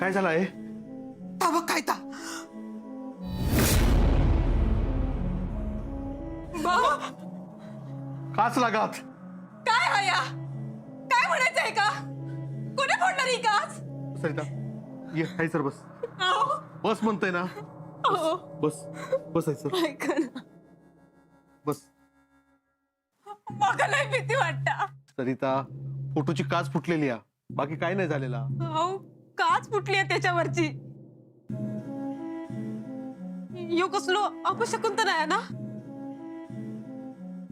काय झालं आहे? बाबा काय ता बाबा काच लागत. काय हया काय म्हणायचंय का? कोणी फोडणार ही काच? सरिता ये हाय सर बस. अहो बस म्हणतोय ना. अहो बस बस आहे सर ऐका ना, बस. मला लय भीती वाटता. सरिता फोटोची काच फुटलेली आहे, बाकी काय नाही झालेला. अहो काच फुटली आहे त्याच्यावरची. यो कसलो अपशकुन तर नाही ना?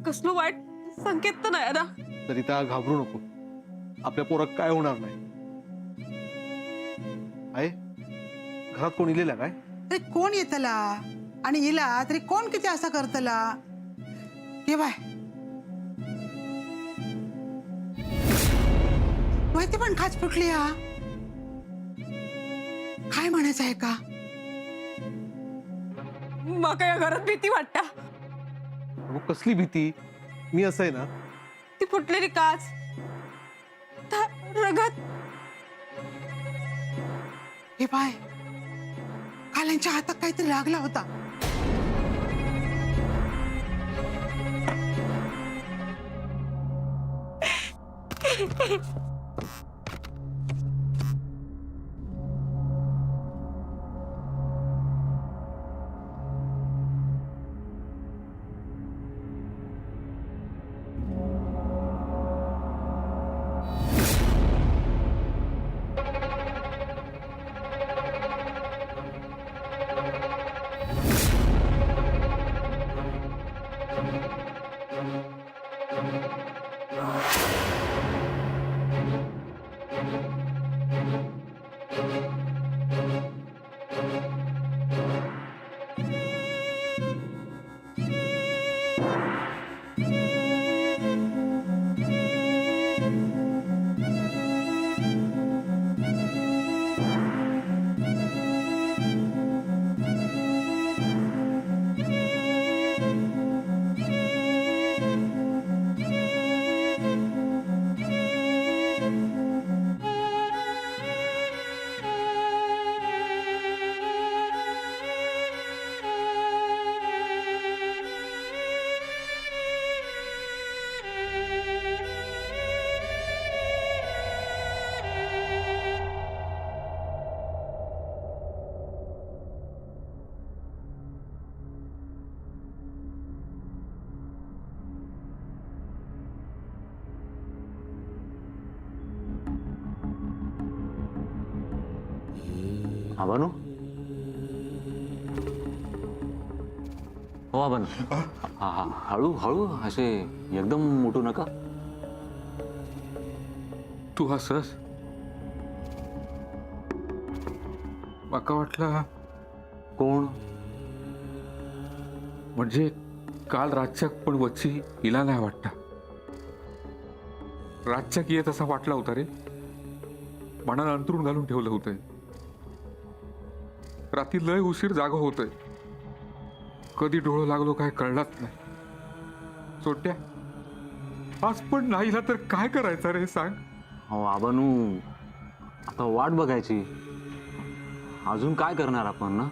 कसलो वाईट संकेत तर नाही ना? सरिता घाबरू नको, आपल्या पोरात काय होणार नाही. आहे घरात कोण इलेला काय? तरी कोण येतला आणि हिला तरी कोण किती असा करतला हे बाय माहिती पण खाच फुटली हा. काय म्हणायचं आहे का? मका या घरात भीती वाटता. अहो, कसली भीती? मी असं आहे ना. ती फुटलेली काच त्या रगत. हे बाय काल यांच्या हातात काहीतरी लागला होता. आबानू हो आबानू हा हा हळू हळू असे एकदम मोठू नका. तू हसस माका वाटला कोण म्हणजे काल रातच्या पण वच्ची हिला नाही वाटता. रातच्या येत असा वाटला होता रे. मनाला अंतरून घालून ठेवलं होतंय. रात्री लय उशीर जागा होतोय. कधी डोळं लागलो काय कळलाच नाही. सोट्या आज पण नाहीला तर काय करायचं रे सांग. हो आबानू आता वाट बघायची. अजून काय करणार आपण ना?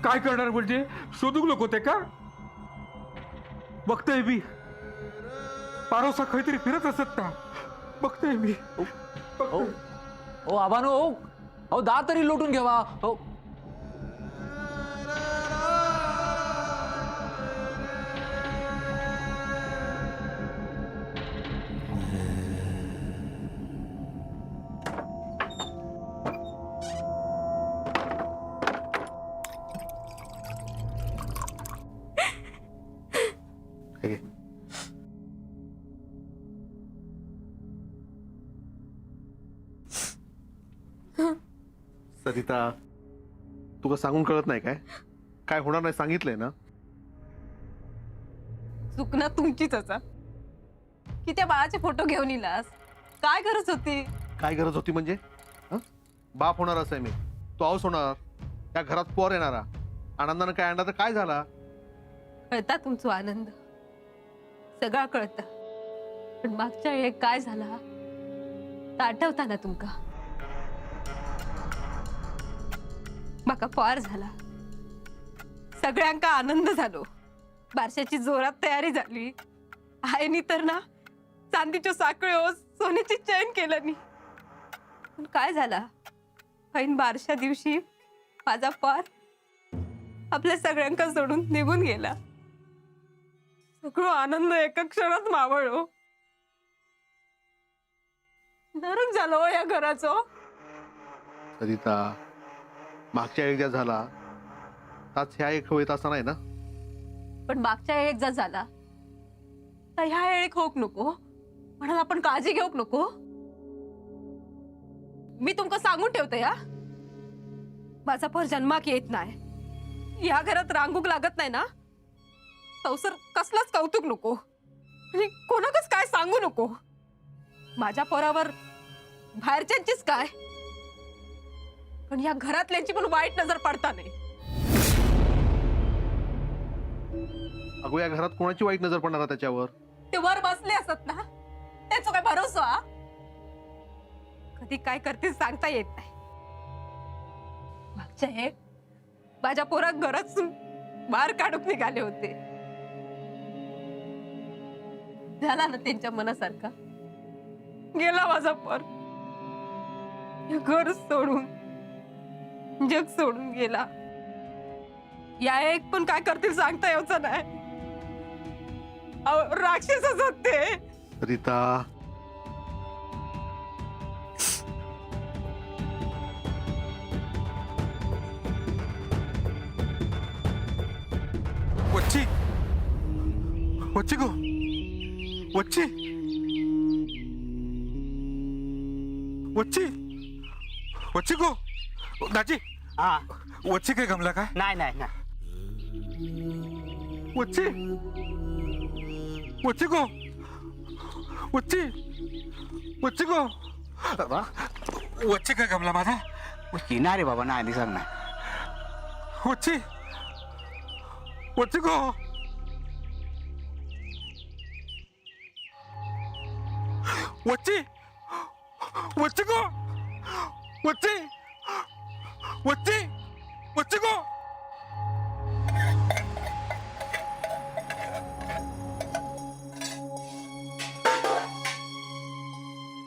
काय करणार म्हणजे शोधूक लोक होते का? बघतोय मी पारोसा काहीतरी फिरत असत का? बघतोय मी. हो हो आबानू हो हो दा तरी लोटून घ्यावा. हो हे घे. सरिता तुला सांगून कळत नाही काय? काय होणार नाही सांगितलंय ना. चुकना तुमचीच असा की त्या बाळाचे फोटो घेऊन इलास. काय गरज होती? काय गरज होती म्हणजे? हं? बाप होणार असं आहे मी, तो हाऊस होणार, त्या घरात पोर येणारा, आनंदानं काय आणला तर काय झाला? कळता तुमचा आनंद, सगळा कळता. पण मागच्या वेळेक काय झाला आठवता ना तुमका? माका पार झाला. सगळ्यांका आनंद झालो. बारशाची जोरात तयारी झाली. आईनी तर ना चांदीच्या साखळ्यो सोन्याची चैन केलं नी. पण काय झाला, ऐन बारशा दिवशी माझा पार आपल्या सगळ्यांका सोडून निघून गेला. सगळं आनंद एका क्षणात मावळलो. नरक झालो हो या घराचो. सरिता, मागच्या एकदा झाला ताच ह्या एक होईत असा नाही ना. पण मागच्या एक जर झाला तर ह्या एक होऊक नको म्हणून आपण काळजी घेऊक नको. मी तुमका सांगून ठेवते या, माझा पर जन्माक येत नाही. या घरात रांगूक लागत नाही ना, तवसर कसलाच कौतुक नको आणि कोणाकच काय सांगू नको. माझ्या पोरावर बाहेरच्यांचीच काय, पण या घरातल्यांची पण वाईट नजर पडता नाही. अगो या घरात कोणाची वाईट नजर पडणार त्याच्यावर? ते वर बसले असत ना, त्याचा काय भरोसा. कधी काय करतील सांगता येत नाही. मागच्या एक माझ्या पोरात घरात बाहेर काढून निघाले होते. झाला ना त्यांच्या मनासारखा. गेला माझा पोर. घर सोडून जग सोडून गेला. या एक पण काय करतील सांगता यायचं नाही. राक्षसच होते. सरिता, वच्ची वच्ची गो वच्ची वच्ची वच्ची गो दाजी. हा वच्ची काय गमला काय? नाही नाही नाही वच्ची वच्ची गो वच्ची वच्ची गो वच्ची काय गमला माझा? नाही रे बाबा, नाही दिसत नाही. वच्ची वच्ची गो वच्ची वच्ची गो वच्ची वच्ची वच्ची गो.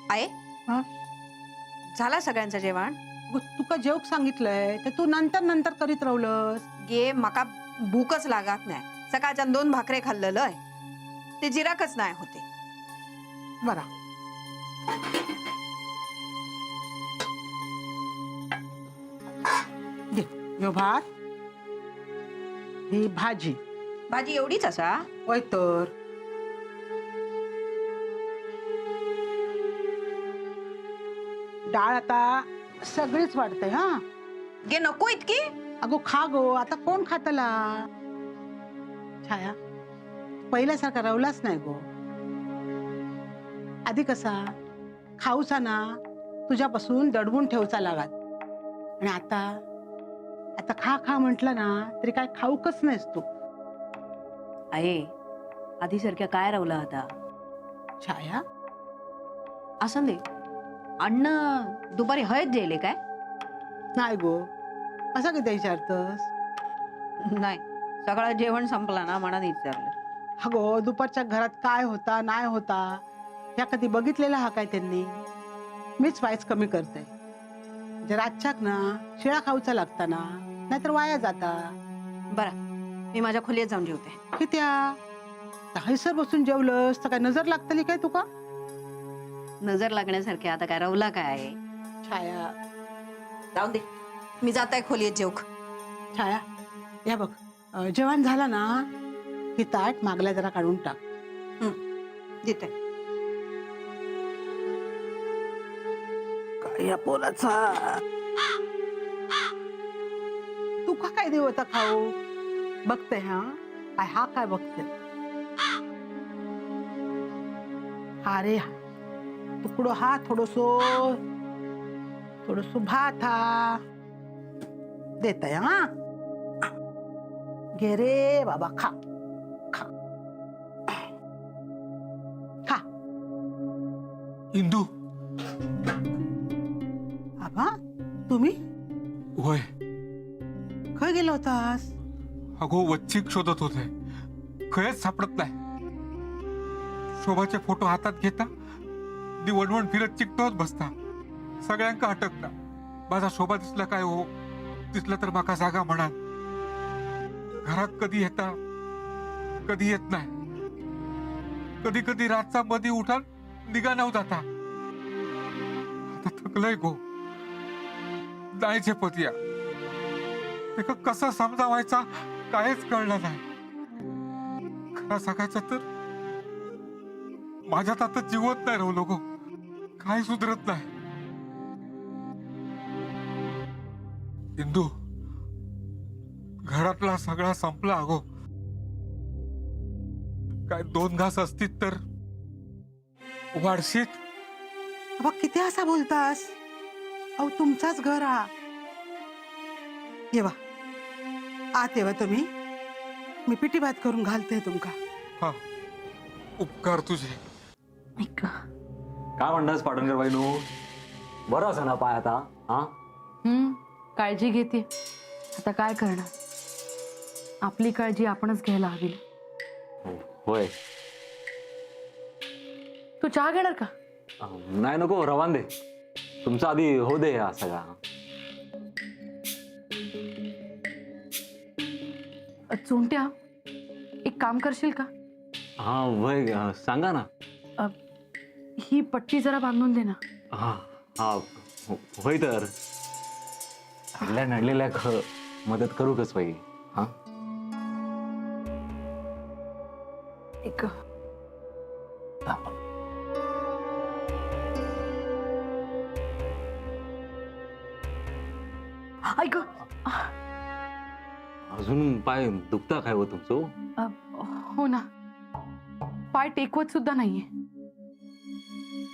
आहे हा? झाला सगळ्यांचं जेवण? अगो, तुका जेवक सांगितलंय तर तू नंतर नंतर करीत रावलंस. गे माका भूकच लागत नाही. सकाळच्या 2 भाकरे खाल्लेलं ते जिराकच नाही होते. बरा, घे ह्यो भात, ही भाजी. भाजी एवढीच असा? होय तर. डाळ आता सगळीच वाढते. हा गे नको इतकी. अगो खा गो, आता कोण खातला. छाया, पहिल्यासारखा रवलाच नाही गो. आधी कसा खाऊचा ना तुझ्यापासून दडवून ठेवचा लागत, आणि आता आता खा खा म्हटलं ना तरी काय खाऊकच नाहीस तू. आहे आधी सारख्या काय रावला आता? छाया, असं दे. अन्न दुपारी हळद जेले काय? नाही गो, असं किती विचारतस? नाही, सगळं जेवण संपला ना म्हणून विचारलं. अगो, दुपारच्या घरात काय होता नाही होता ह्या कधी बघितलेला हा काय त्यांनी? मीच वाईच कमी करते. जर आजच्याक ना शिळा खाऊचा लागता ना, नाहीतर वाया जाता. बरं, मी माझ्या खोलीत जाऊन जेवते. कित्या हैसर बसून जेवलंस तर काय नजर लागतली काय तुका? नजर लागण्यासारखे आता काय रवला काय? छाया, जाऊ दे, मी जात आहे खोलीत जेवक. छाया, या बघ, जेवण झालं ना ही ताट मागल्या जरा काढून टाक. देते. काय या पोराचा तुका काय देऊ आता खाऊ? बघते हा काय, हा काय बघते. अरे तुकडो हा थोडसो थोडसो भात हा देत आहे. हा घे रे बाबा, खा खा खा. इंदू, आबा तुम्ही? होय, गेला होतास? अगो वच्चिक शोधत होते, खयच सापडत नाही. शोभाचे फोटो हातात घेता वणवण फिरत चिकटवत बसता. सगळ्यांका अटकता. माझा शोभा दिसला काय हो, दिसला तर माका जागा म्हणाल. घरात कधी येता कधी येत नाही. कधी कधी रातचा मध्ये उठान निघा नव जाता. आता थकलंय गो, नाही झेपत या. ते कसं समजावायचा कायच कळलं नाही. खरं सांगायचं तर माझ्यात आता जीवत नाही राहू लोक, काय सुधरत नाही. इंदू, घरातला सगळा संपला अगो. काय 2 घास असतील तर वाढशीत. अबा किती असा बोलतास? अहो तुमचाच घर हा. येवा आत येवा तुम्ही, मी पिठी भात करून घालते तुमका. हा, उपकार तुझे. काय म्हणतास पाटणकर बाई नू? बरं असं ना पाय आता? हा, काळजी घेते. आता काय करणार, आपली काळजी आपणच घ्यायला हवी. होय. तू चहा घेणार का? नाही नको, रवान दे. तुमचा आधी हो दे हा सगळा. चोंट्या, एक काम करशील का? हा वय, सांगा ना. ही पट्टी जरा बांधून दे ना. हा हा, होय तर. नडलेल्या मदत करू कस बाई. हा, एक ऐक. अजून पाय दुखता काय हो तुमचं? हो ना, पाय टेकवत सुद्धा नाहीये.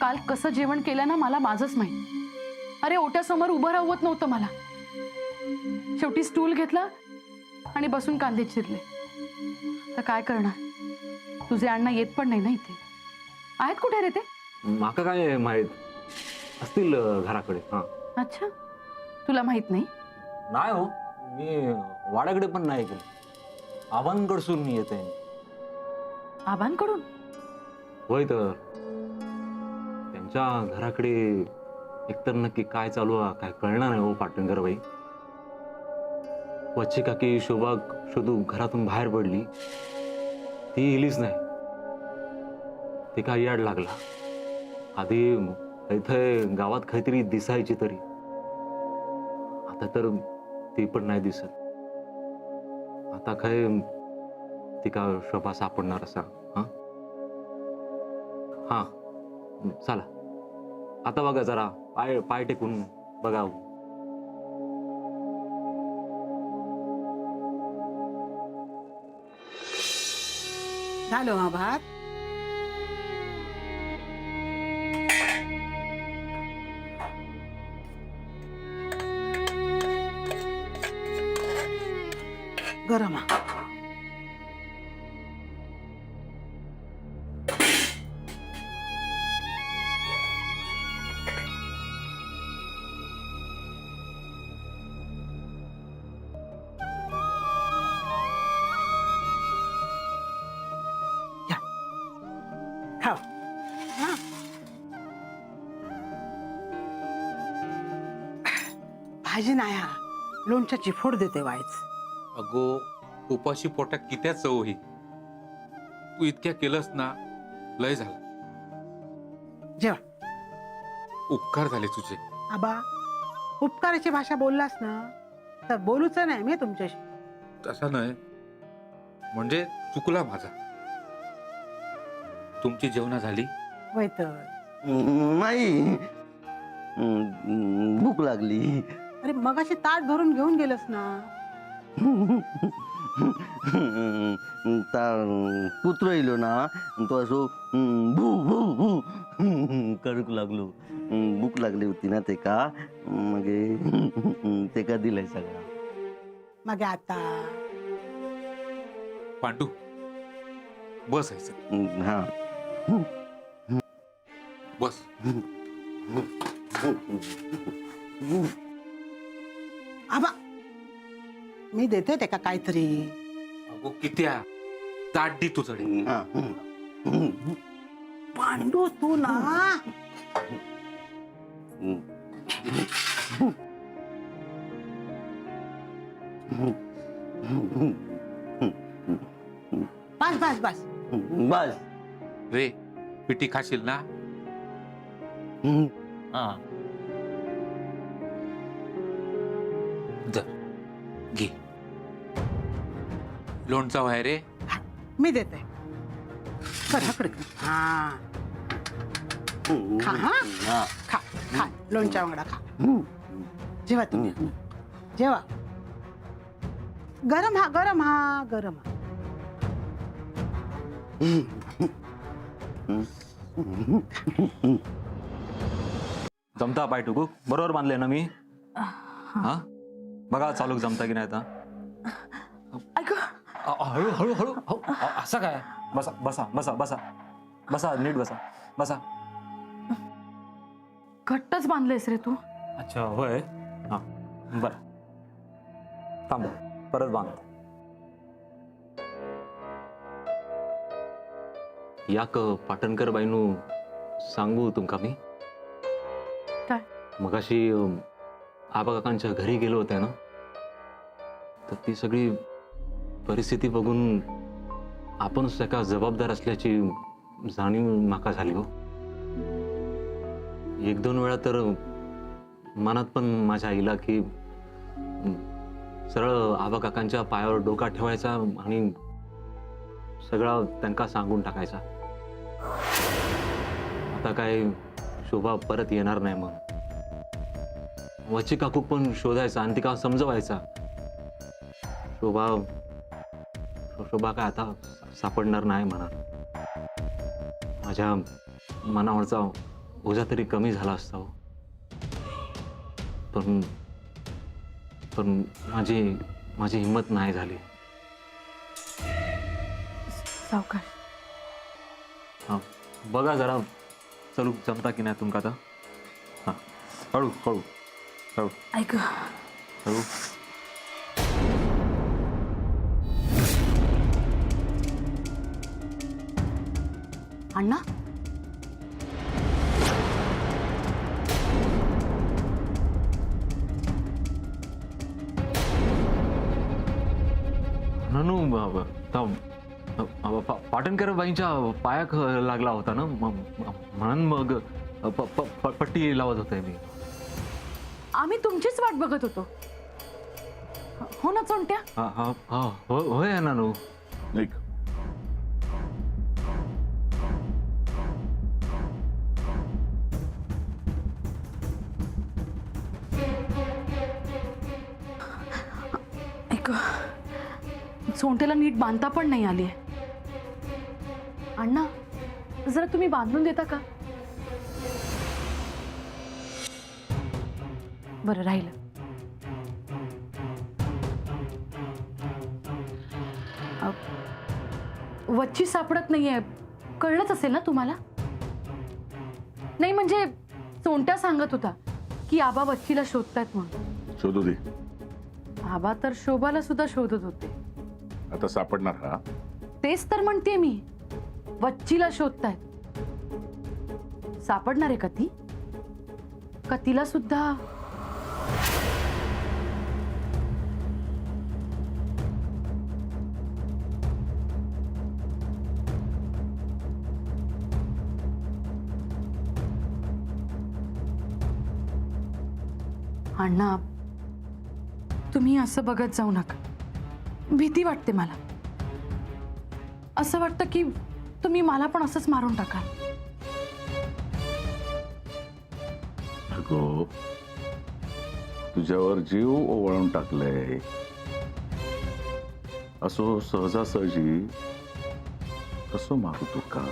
काल कसं जेवण केलं ना मला माझंच माहित. अरे ओट्यासमोर उभं राहवत नव्हतं मला. शेवटी स्टूल घेतला आणि बसून कांदे चिरले. तर काय करणार, तुझे अण्णा येत पण नाही ना इथे. आहेत कुठे रे ते? माका काय माहित, असतील घराकडे. हा. अच्छा, तुला माहित नाही? नाही हो, मी वाड्याकडे पण नाही गेलो. आबांकडसून येते. आबांकडून? होय तर. त्यांच्या घराकडे एकतर नक्की काय चालू आहे काय कळणार नाही हो पाटणकर बाई. वच्ची काकी शोभा शोधू घरातून बाहेर पडली, ती इलीच नाही. ती काय याड लागला. आधी इथे गावात काहीतरी दिसायची तरी, आता तर ती पण नाही दिसत. आता काय ती का शोभा सापडणार असा? हा हा, चला आता बघा जरा पाय पाय टेकून बघा. झालो हा भात. गरम हा. या, खाव. हा. भाजी नाही हा, लोणच्याची फोड देते वायच. अगो, उपाशी पोटात कित्या चव ही. तू इतक्या केलंस ना, लय झाला. जेवण. उपकार झाले तुझे. आबा, उपकाराची भाषा बोललास ना तर बोलूच नाही मी तुमच्याशी. तसा नाही, म्हणजे चुकला माझा. तुमची जेवणा झाली? होय तर. नाही, भूक लागली. अरे मगाशी ताट भरून घेऊन गेलस ना. कुत्र येलो ना, तो असो भू भू भू करूक लागलो. भूक लागली होती ना ते का, मग ते का दिलंय सगळं. मग आता पांडू, बसायचं. हा, बस. आबा मी देते त्याका काहीतरी. अगो कित्या ताट दी तू चढी. हा, पांडू तू ना. बस बस बस. बस. रे पिठी खाशील ना. हा. घे लोणचा व्हाय रे. मी देते. कर हकडे कर. हा खा. हा हा. खा खा लोणच्या वांगडा खा. जेवा तुम्ही जेवा. गरम हा गरम हा गरम हा. जमता पाय टुकू बरोबर बांधले ना मी. हा बघा चालू जमता की नाही आता. ऐक हळू हळू हळू असं काय. बसा बसा बसा बसा बसा नीट बसा बसा. घट्टच बांधलेस रे तू. अच्छा होय. हा बर थांब परत बांध. याक पाटणकर बाईनू सांगू तुमका मी. काय? मगाशी आबा काकांच्या घरी गेलो होते ना, तर ती सगळी परिस्थिती बघून आपणच त्याका जबाबदार असल्याची जाणीव माका झाली हो. एक दोन वेळा तर मनात पण माझ्या आईला की सरळ आबा काकांच्या पायावर डोका ठेवायचा आणि सगळा त्यांना सांगून टाकायचा. आता काय शोभा परत येणार नाही मग. वची काकू पण शोधायचा आणि तिका समजवायचा. शोभा काय आता सापडणार नाही म्हणा. माझ्या मनावरचा ओझा तरी कमी झाला असता हो. पण माझी हिंमत नाही झाली. सावकाश. हा बघा जरा चलू जमता की नाही तुमका आता. हा हळू हळू हळू ऐक हळू. अण्णा ननू पाटणकर बाईंच्या पायाक लागला होता ना, म्हणून मग पट्टी लावत होते मी. आम्ही तुमचीच वाट बघत होतो. हो ना चोंट्या. हा हा हा होय नानू. ऐक चोंट्याला नीट बांधता पण नाही आली. अण्णा जरा तुम्ही बांधून देता का. बरं राहिलं. वच्ची सापडत नाहीये कळलंच असेल ना तुम्हाला. नाही म्हणजे चोंट्या सांगत होता की आबा वच्चीला शोधतायत म्हणून. शोधू दे. आबा तर शोभाला सुद्धा शोधत होते. आता सापडणार हा. तेच तर म्हणते मी. वच्चीला शोधतायत. सापडणार आहे का ती. का तिला सुद्धा. अण्णा तुम्ही असं बघत जाऊ नका. भीती वाटते मला. असं वाटतं की तुम्ही मला पण असंच मारून टाकाल. अगो तुझ्यावर जीव ओवाळून टाकलंय असो सहजासहजी कसं मारू तू का.